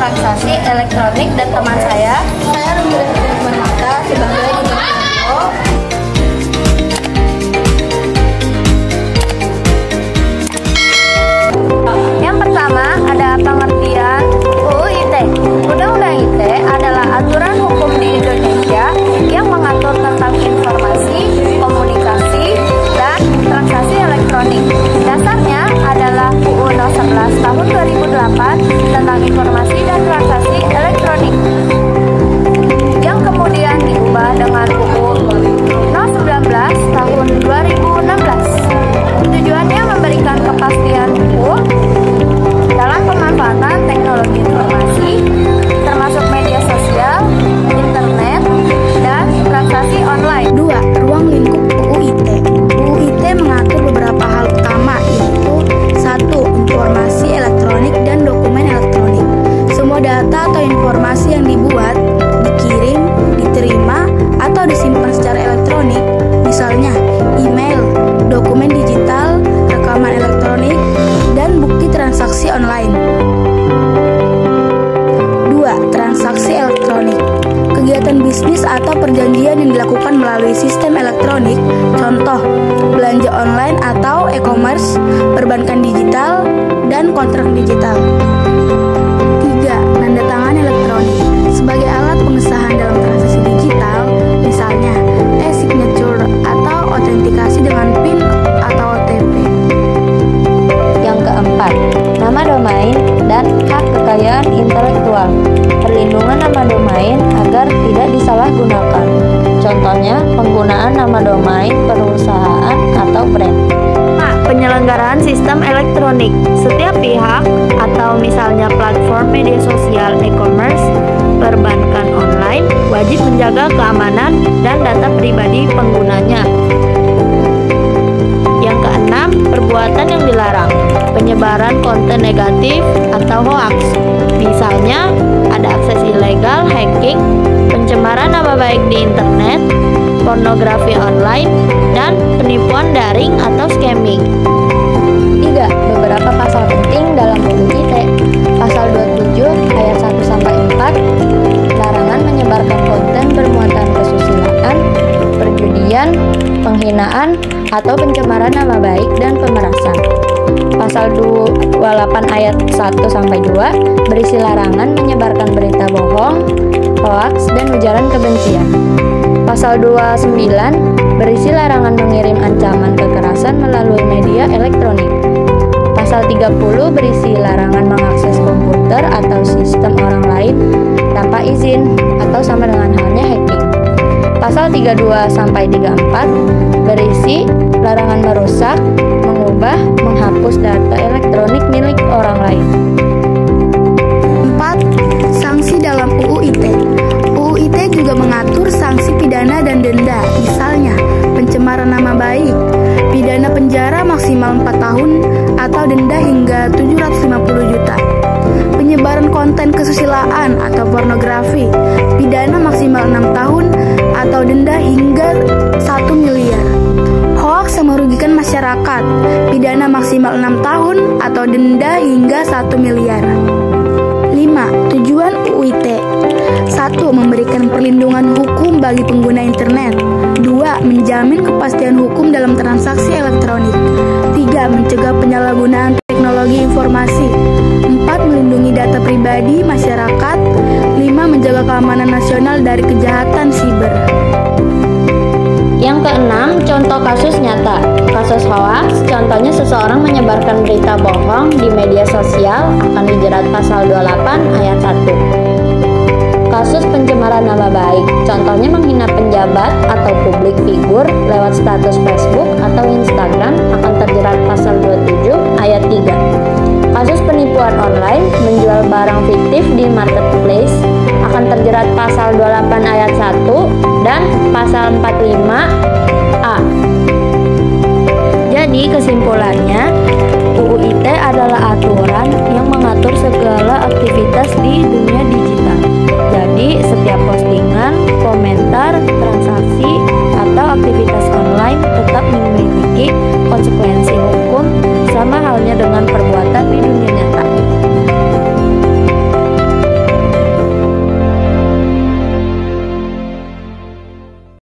transaksi elektronik dan teman saya Runggulan Marmata sebagai Indonesia. Yang pertama ada pengertian UU ITE. Undang-Undang ITE adalah aturan hukum di Indonesia yang mengatur tentang informasi, komunikasi, dan transaksi elektronik. Dasarnya adalah UU No. 11 Tahun 2008 tentang informasi dan transaksi elektronik, yang kemudian diubah dengan UU No. 19 Tahun 2016. Tujuannya memberikan kepastian hukum dalam pemanfaatan teknologi informasi, termasuk media sosial, internet, dan transaksi online. 2. Ruang lingkup UU ITE. UU ITE mengatur beberapa hal utama, yaitu 1. Informasi elektronik dan dokumen elektronik. Semua data atau informasi yang dibuat, dikirim, diterima, atau disimpan secara elektronik, misalnya email, dokumen digital, rekaman elektronik, dan bukti transaksi online. 2. Transaksi elektronik. Kegiatan bisnis atau perjanjian yang dilakukan melalui sistem elektronik, contoh belanja online atau e-commerce, perbankan digital, dan kontrak digital. 3. Tanda tangan elektronik. Sebagai alat pengesahan dalam transaksi digital, misalnya e-signature atau autentikasi dengan PIN atau OTP. Yang keempat, nama domain dan hak kekayaan intelektual. Perlindungan nama domain agar tidak disalahgunakan. Contohnya, penggunaan nama domain perusahaan atau brand. Penyelenggaraan sistem elektronik. Setiap pihak atau misalnya platform media sosial e-commerce, perbankan online wajib menjaga keamanan dan data pribadi penggunanya. Yang keenam, perbuatan yang dilarang. Penyebaran konten negatif atau hoax. Misalnya, ada akses ilegal, hacking, pencemaran nama baik di internet, pornografi online, dan penipuan daring atau scamming. 3. Beberapa pasal penting dalam UU ITE. Pasal 27 ayat 1-4, larangan menyebarkan konten bermuatan kesusilaan, perjudian, penghinaan, atau pencemaran nama baik dan pemerasan. Pasal 28 ayat 1-2 berisi larangan menyebarkan berita bohong, hoaks, dan ujaran kebencian. Pasal 29 berisi larangan mengirim ancaman kekerasan melalui media elektronik. Pasal 30 berisi larangan mengakses komputer atau sistem orang lain tanpa izin atau sama dengan halnya hacking. Pasal 32-34 berisi larangan merusak, mengubah, menghapus data elektronik milik orang lain. 4. Sanksi dalam UU ITE. UU ITE juga mengatur sanksi pidana dan denda, misalnya pencemaran nama baik, pidana penjara maksimal 4 tahun atau denda hingga 750 juta. Penyebaran konten kesusilaan atau pornografi, pidana maksimal 6 tahun atau denda hingga 1 miliar. Hoaks yang merugikan masyarakat, pidana maksimal 6 tahun atau denda hingga 1 miliar. 5. Tujuan UU ITE. 1. Memberikan perlindungan hukum bagi pengguna internet. 2. Menjamin kepastian hukum dalam transaksi elektronik. 3. Mencegah penyalahgunaan teknologi informasi. 4. Melindungi data pribadi masyarakat. 5. Menjaga keamanan nasional dari kejahatan siber. Yang keenam, contoh kasus nyata. Kasus hoaks, contohnya seseorang menyebarkan berita bohong di media sosial akan dijerat pasal 28 ayat 1. Kasus pencemaran nama baik, contohnya menghina penjabat atau publik figur lewat status Facebook atau Instagram akan terjerat pasal 27 ayat 3. Kasus penipuan online, menjual barang fiktif di marketplace akan terjerat pasal 28 ayat 1 dan pasal 45A. Jadi kesimpulannya, UU ITE adalah aturan yang mengatur segala aktivitas di dunia